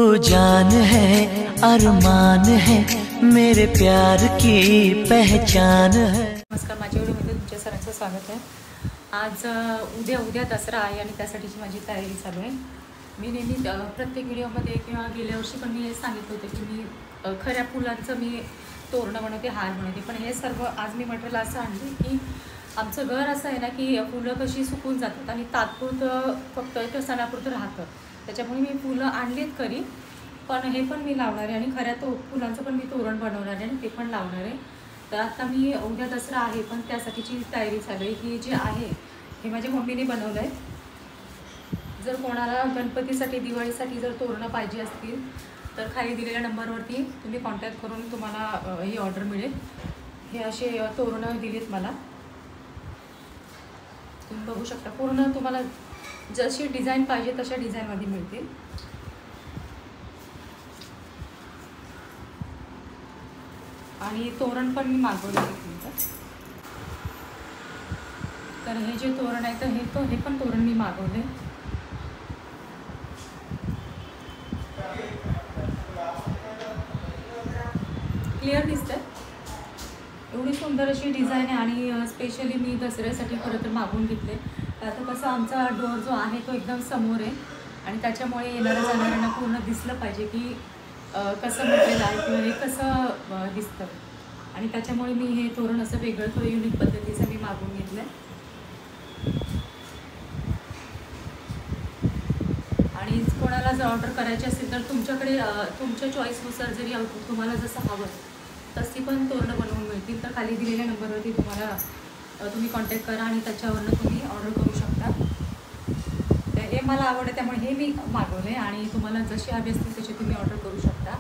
जान है अरमान है मेरे प्यार की पहचान है। नमस्कार, माझ्या व्हिडिओमध्ये तुमच्या सर्वांचं स्वागत आहे। आज उद्या दसरा आहे आणि त्यासाठीची माझी तयारी चालू आहे। मी नेहमी प्रत्येक व्हिडिओमध्ये किंवा गेल्या वर्षी पण मी हे सांगितलं होतं की मी खऱ्या फुलांचं मी तोरणं बनवते, हार बनवते, पण हे सर्व आज मी मटेरियल असं आणले की आमचं घर असं आहे ना की फुलं कशी सुकून जातात आणि तात्पुरतं फक्त एक सणापुरतं राहतं, त्याच्यामुळे मी फुलं आणलीत खरी, पण हे पण मी लावणार आहे आणि खऱ्या फुलांचं पण मी तोरण बनवणार आहे आणि ते पण लावणार आहे। तर आता मी उद्या दसरा आहे पण त्यासाठीची तयारी चालू आहे की जे आहे हे माझ्या मम्मीने बनवलं आहे। जर कोणाला गणपतीसाठी दिवाळीसाठी जर तोरणं पाहिजे असतील तर खाली दिलेल्या नंबरवरती तुम्ही कॉन्टॅक्ट करून तुम्हाला ही ऑर्डर मिळेल। हे असे तोरणं दिलीत मला, तुम्ही बघू शकता। पूर्ण तुम्हाला जशी डिझाईन पाहिजे तशा डिझाईनमध्ये मिळतील। आणि तोरण पण मी मागवले आहे। तर हे जे तोरण आहे तर हे पण तोरण मी मागवले। क्लिअर दिसतंय, एवढी सुंदर अशी डिझाईन आहे आणि स्पेशली मी दसऱ्यासाठी खरं तर मागवून घेतले। आता कसं आमचा डोअर जो आहे तो एकदम समोर आहे आणि त्याच्यामुळे येणाऱ्या जाणाऱ्यांना पूर्ण दिसलं पाहिजे की कसं मटेरियल आहे किंवा हे कसं दिसतं, आणि त्याच्यामुळे मी हे तोरण असं वेगळं थोडं युनिक पद्धतीचं मी मागवून घेतलं आहे। आणि कोणाला जर ऑर्डर करायची असेल तर तुमच्याकडे तुमच्या चॉईसनुसार जरी तुम्हाला जसं हवं तशी पण तोरणं बनवून मिळतील। तर खाली दिलेल्या नंबरवरती तुम्ही कॉन्टॅक्ट करा आणि त्याच्यावरनं तुम्ही ऑर्डर करू शकता। हे मला आवडतं त्यामुळे हे मी मागवले आणि तुम्हाला जशी हवी असतील तशी तुम्ही ऑर्डर करू शकता।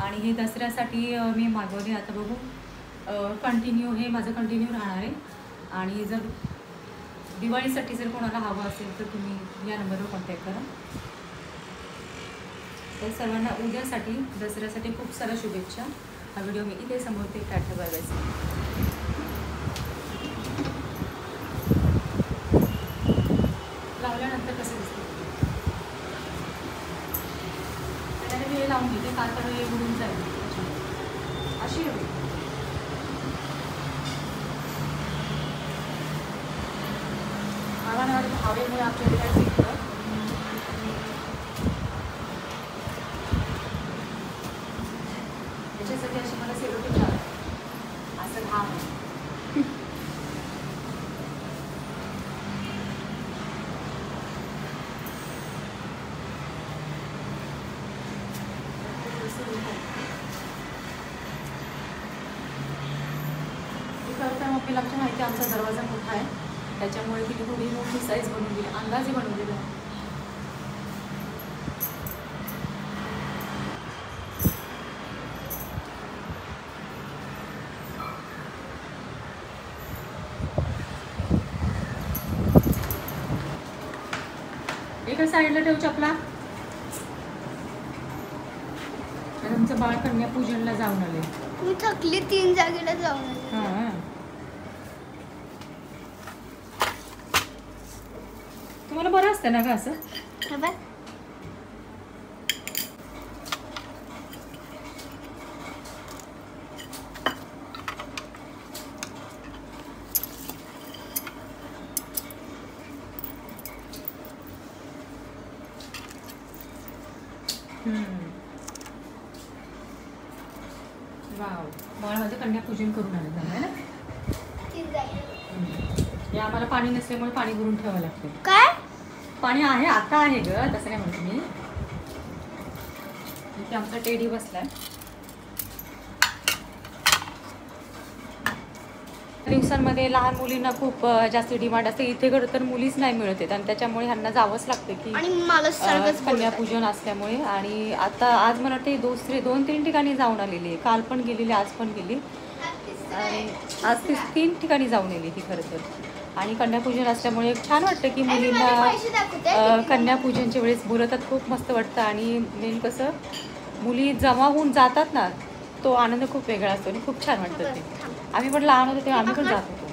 आणि हे दसऱ्यासाठी मी मागवले। आता बघू कंटिन्यू हे माझं कंटिन्यू राहणार आहे आणि जर दिवाळीसाठी जर कोणाला हवं असेल तर तुम्ही या नंबरवर कॉन्टॅक्ट करा। तर सर्वांना उद्यासाठी दसऱ्यासाठी खूप साऱ्या शुभेच्छा। हा व्हिडिओ मी इथे समोर ते टाटा बाय बाय। लावल्यानंतर कसं दिसतं त्याने मी लावून घेते, का तर हे उडून जाईल अशी हवेमुळे आपल्याला काय शिकतं त्याच्यासाठी अशी मला सेलोटेप लावायचं असं घाम आहे। करता मम्मीला आमच्या माहिती आमचा दरवाजा मोठा आहे त्याच्यामुळे तिने थोडी मोठी साईज बनवून दिली, अंदाजे बनवलेलं आहे। एका साईडला ठेव चपला। तुमचं बाळ कन्या पूजनला जाऊन आले, मी थकली 3 जागेला जाऊन आले। हां तुम्हाला बरं असतं ना का असं? वाव, मला माझं कन्यापूजन करून आलं आहे ना। हे आम्हाला पाणी नसल्यामुळे पाणी भरून ठेवावं लागतं। काय पाणी आहे आता आहे ग, तसं नाही म्हणते मी। इथे आमचा टेडी बसलाय। दिवसांमध्ये लहान मुलींना खूप जास्त डिमांड असते, इथे खरं तर मुलीच नाही मिळत आहेत आणि त्याच्यामुळे ह्यांना जावंच लागतं की आणि मला सगळंच कन्यापूजन असल्यामुळे। आणि आता आज मला वाटते 2-3 ठिकाणी जाऊन आलेली आहे, काल पण गेलेली आज पण गेली आणि आज 3 ठिकाणी जाऊन आली ती खरं तर। आणि कन्यापूजन असल्यामुळे छान वाटतं की मुलींना कन्यापूजनच्या वेळेस बोलतात, खूप मस्त वाटतं। आणि मेन कसं मुली जमा होऊन जातात ना तो आनंद खूप वेगळा असतो आणि खूप छान वाटतं ते। आम्ही पण लहान होतो तेव्हा आम्ही पण जात होतो।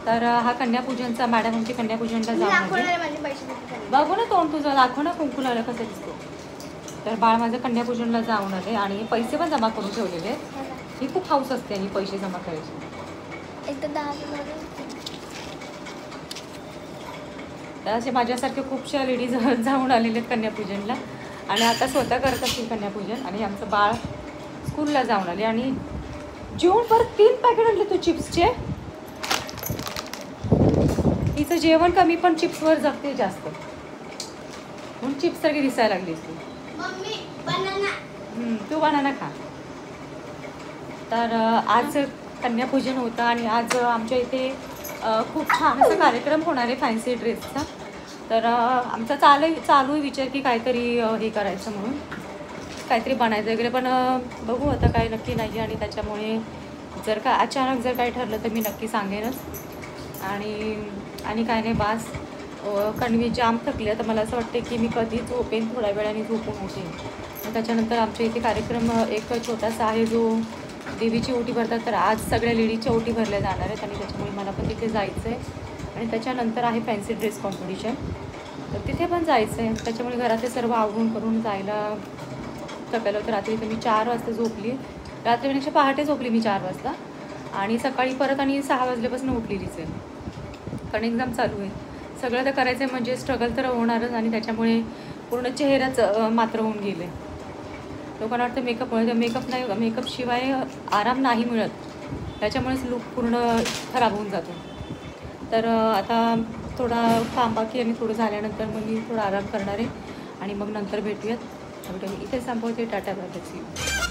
तर हा कन्यापूजनचा मॅडम आमची कन्यापूजनला जाऊन बघू ना तोंड तुझं, दाखव ना कुंकू लावलं कसं दिसतो। तर बाळ माझं कन्यापूजनला जाऊन आले आणि पैसे पण जमा करून ठेवलेले आहेत. ही खूप हाऊस असते आणि पैसे जमा करायची. एक तर 10 तर असे माझ्यासारखे खूपशा लेडीज जाऊन आलेले आहेत कन्यापूजनला आणि आता स्वतः करत असतील कन्यापूजन. आणि आमचं बाळ स्कूलला जाऊन आले आणि जेवण परत 3 पॅकेट आणले तू चिप्सचे. तिचं जेवण कमी पण चिप्सवर जगते जास्त, म्हणून चिप्स सारखी दिसायला लागलीस तू. तू बनाना खा. तर आज कन्यापूजन होतं आणि आज आमच्या इथे खूप छान असा कार्यक्रम होणार आहे फॅन्सी ड्रेसचा. तर आमचा चालू आहे विचार की काहीतरी हे करायचं म्हणून, काहीतरी बनायचं वगैरे, पण बघू आता काय नक्की नाही. आणि त्याच्यामुळे जर का अचानक जर काही ठरलं तर मी नक्की सांगेनच. आणि काय नाही बास, कणवी जाम थकली. तर मला असं वाटते की मी कधी झोपेन, थोड्या वेळाने झोपून उठेन. त्याच्यानंतर आमच्या इथे कार्यक्रम एक छोटासा आहे जो देवीची ओटी भरतात. तर आज सगळ्या लेडीजच्या ओटी भरल्या जाणार आहेत आणि त्याच्यामुळे मला पण तिथे जायचं आहे. आणि त्याच्यानंतर आहे फॅन्सी ड्रेस कॉम्पिटिशन, तर तिथे पण जायचं आहे. त्याच्यामुळे घरातले सर्व आवरून करून जायला थकलं होतं. रात्री तर मी 4 वाजता झोपली. रात्रीपेक्षा पहाटे झोपली मी 4 वाजता आणि सकाळी परत आणि 6 वाजल्यापासून उठलेलीच आहे, कारण एक्झाम चालू आहे. सगळं तर करायचं आहे म्हणजे स्ट्रगल तर होणारच. आणि त्याच्यामुळे पूर्ण चेहराच मात्र होऊन गेले. लोकांना वाटतं मेकअपमुळे, मेकअप नाही, मेकअपशिवाय आराम नाही मिळत, त्याच्यामुळेच लूक पूर्ण खराब होऊन जातो. तर आता थोडा काम बाकी आणि थोडं झाल्यानंतर मग मी थोडा आराम करणार आहे आणि मग नंतर भेटूयात. इथे संपवते. Ta-ta bye.